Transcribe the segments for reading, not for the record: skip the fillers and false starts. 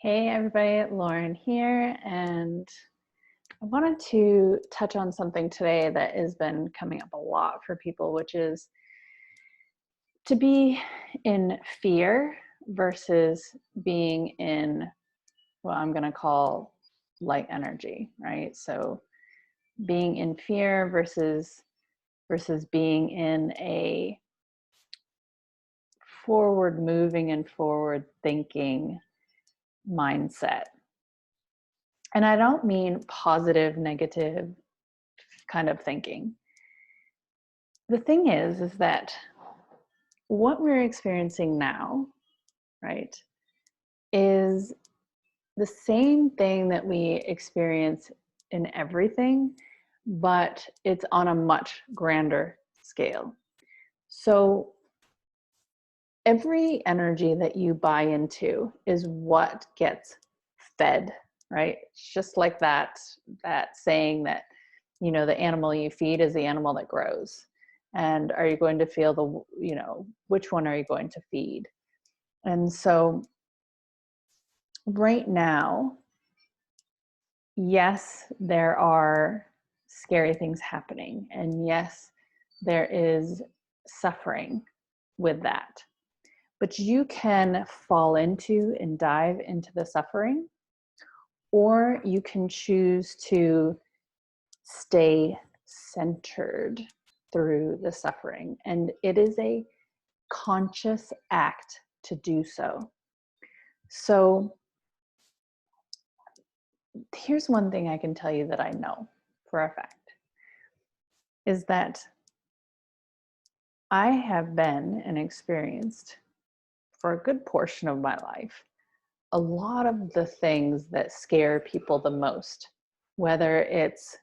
Hey everybody, Lauren here, and I wanted to touch on something today that has been coming up a lot for people, which is to be in fear versus being in what I'm going to call light energy, right? So being in fear versus being in a forward moving and forward thinking mindset. And I don't mean positive, negative kind of thinking. The thing is that what we're experiencing now, right, is the same thing that we experience in everything, but it's on a much grander scale. So every energy that you buy into is what gets fed, right? It's just like that saying that, you know, the animal you feed is the animal that grows. And are you going to feel which one are you going to feed? And so right now, yes, there are scary things happening. And yes, there is suffering with that. But you can fall into and dive into the suffering, or you can choose to stay centered through the suffering. And it is a conscious act to do so. So here's one thing I can tell you that I know for a fact is that I have been and experienced for a good portion of my life a lot of the things that scare people the most, whether it's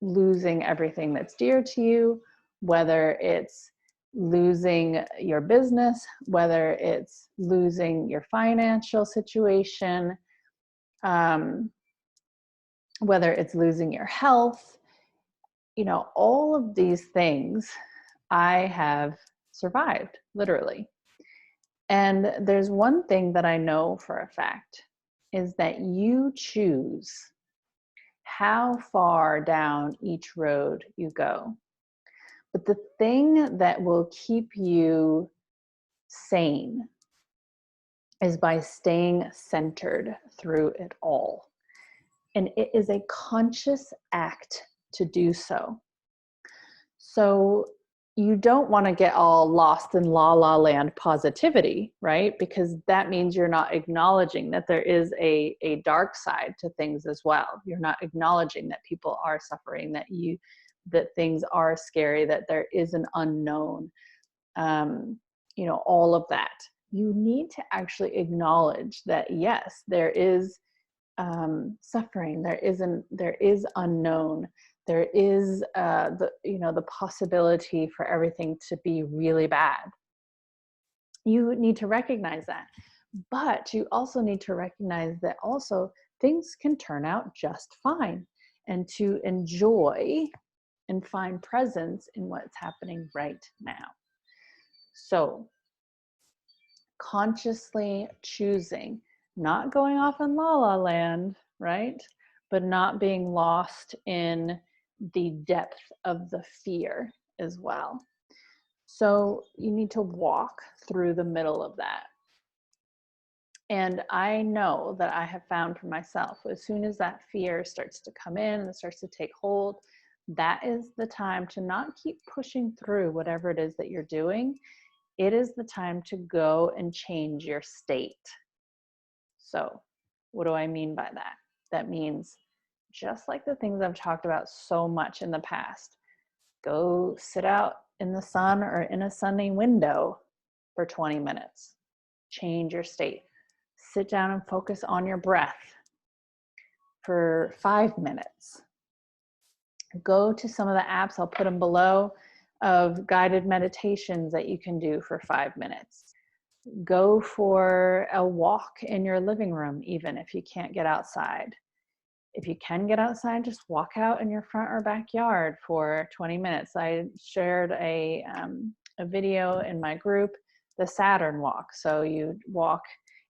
losing everything that's dear to you, whether it's losing your business, whether it's losing your financial situation, whether it's losing your health, all of these things I have survived, literally. And there's one thing that I know for a fact is that you choose how far down each road you go. But the thing that will keep you sane is by staying centered through it all. And it is a conscious act to do so. So you don't want to get all lost in la la land positivity, right? Because that means you're not acknowledging that there is a dark side to things as well. You're not acknowledging that people are suffering, that things are scary, that there is an unknown, all of that. You need to actually acknowledge that, yes, there is suffering, there is unknown, there is the possibility for everything to be really bad. You need to recognize that, but you also need to recognize that also things can turn out just fine, and to enjoy and find presence in what's happening right now. So consciously choosing, not going off in la la land, right? But not being lost in the depth of the fear as well. So you need to walk through the middle of that. And I know that I have found for myself, as soon as that fear starts to come in and starts to take hold, that is the time to not keep pushing through whatever it is that you're doing. It is the time to go and change your state. So what do I mean by that? That means, just like the things I've talked about so much in the past, go sit out in the sun or in a sunny window for 20 minutes. Change your state. Sit down and focus on your breath for 5 minutes. Go to some of the apps, I'll put them below, of guided meditations that you can do for 5 minutes. Go for a walk in your living room, even if you can't get outside. If you can get outside, just walk out in your front or backyard for 20 minutes. I shared a video in my group, the Saturn walk. So you walk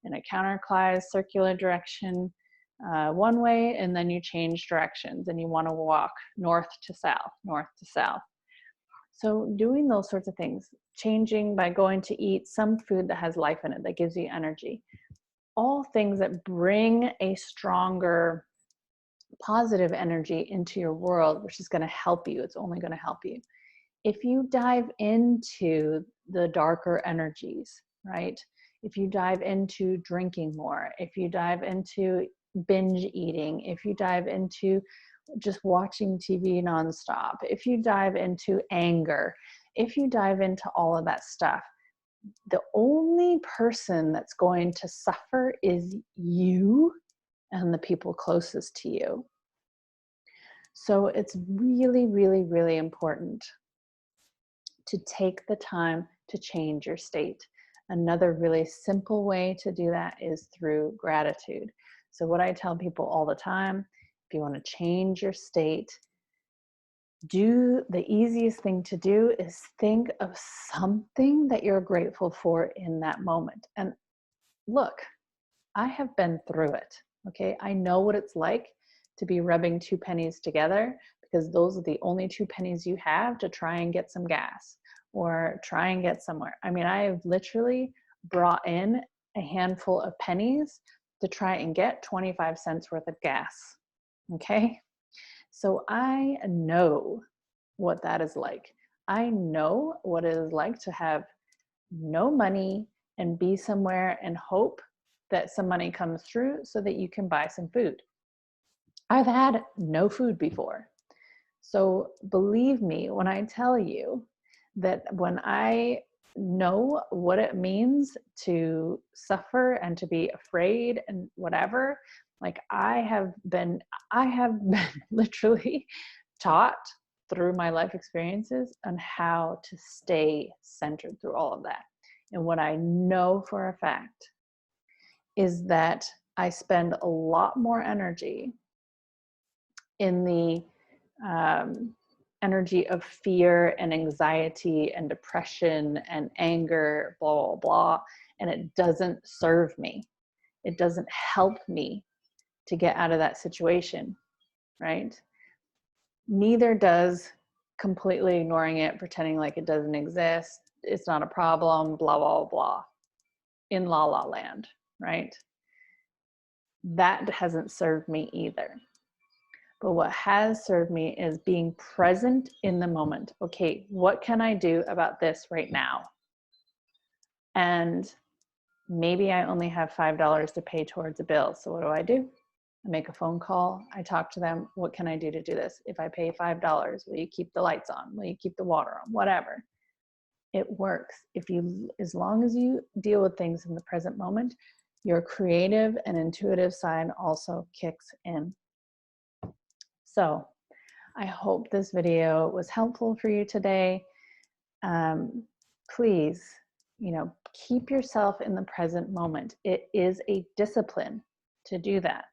in a counterclockwise circular direction one way, and then you change directions and you want to walk north to south, north to south. So doing those sorts of things, changing by going to eat some food that has life in it, that gives you energy, all things that bring a stronger positive energy into your world, which is going to help you. It's only going to help you. If you dive into the darker energies, right? If you dive into drinking more, if you dive into binge eating, if you dive into just watching TV nonstop, if you dive into anger, if you dive into all of that stuff, the only person that's going to suffer is you and the people closest to you. So it's really, really, really important to take the time to change your state. Another really simple way to do that is through gratitude. So what I tell people all the time, if you want to change your state, the easiest thing to do is think of something that you're grateful for in that moment. And look, I have been through it, okay? I know what it's like to be rubbing 2 pennies together, because those are the only 2 pennies you have to try and get some gas or try and get somewhere. I mean, I have literally brought in a handful of pennies to try and get 25 cents worth of gas, okay? So I know what that is like. I know what it is like to have no money and be somewhere and hope that some money comes through so that you can buy some food. I've had no food before. So believe me when I tell you that when I know what it means to suffer and to be afraid and whatever, like I have been literally taught through my life experiences on how to stay centered through all of that. And what I know for a fact is that I spend a lot more energy in the energy of fear and anxiety and depression and anger, blah, blah, blah, and it doesn't serve me. It doesn't help me to get out of that situation, right? Neither does completely ignoring it, pretending like it doesn't exist, it's not a problem, blah, blah, blah, in La La Land, right? That hasn't served me either. But what has served me is being present in the moment. Okay, what can I do about this right now? And maybe I only have $5 to pay towards a bill. So what do? I make a phone call. I talk to them. What can I do to do this? If I pay $5, will you keep the lights on? Will you keep the water on? Whatever. It works. As long as you deal with things in the present moment, your creative and intuitive side also kicks in. So I hope this video was helpful for you today. Please, keep yourself in the present moment. It is a discipline to do that.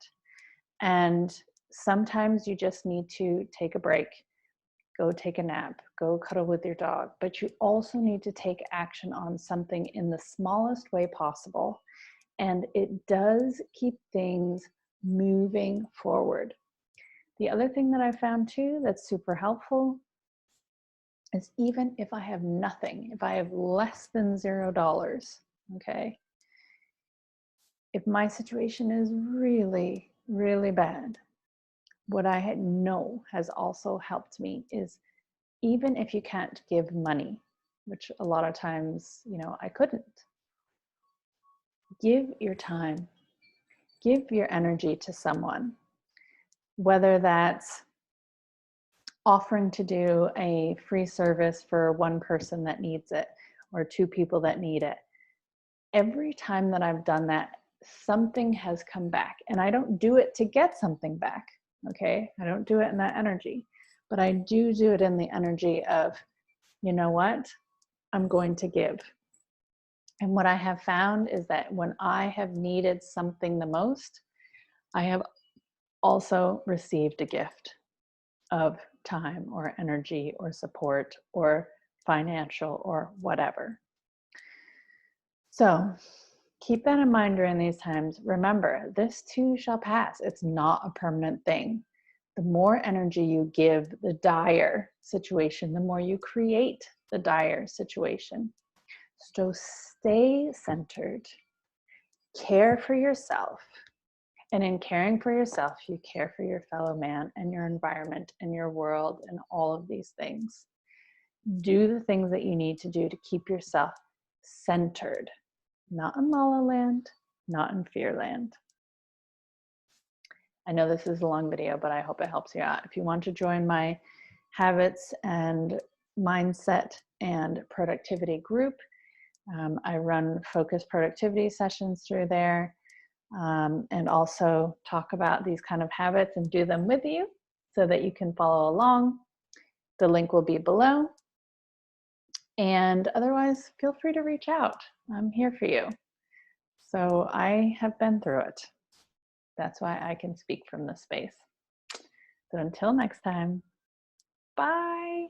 And sometimes you just need to take a break, go take a nap, go cuddle with your dog, but you also need to take action on something in the smallest way possible. And it does keep things moving forward. The other thing that I found too that's super helpful is even if I have nothing, if I have less than $0, okay, if my situation is really, really bad, what I know has also helped me is even if you can't give money, which a lot of times, I couldn't, give your time, give your energy to someone, whether that's offering to do a free service for one person that needs it or 2 people that need it. Every time that I've done that, something has come back. And I don't do it to get something back, okay? I don't do it in that energy. But I do it in the energy of, you know what? I'm going to give. And what I have found is that when I have needed something the most, I have also received a gift of time or energy or support or financial or whatever. So keep that in mind during these times. Remember, this too shall pass. It's not a permanent thing. The more energy you give the dire situation, the more you create the dire situation. So stay centered, care for yourself. And in caring for yourself, you care for your fellow man and your environment and your world and all of these things. Do the things that you need to do to keep yourself centered, not in La La Land, not in Fear Land. I know this is a long video, but I hope it helps you out. If you want to join my habits and mindset and productivity group, I run focused productivity sessions through there. And also talk about these kind of habits and do them with you so that you can follow along. The link will be below. And otherwise, feel free to reach out. I'm here for you. So I have been through it. That's why I can speak from this space. So until next time, bye.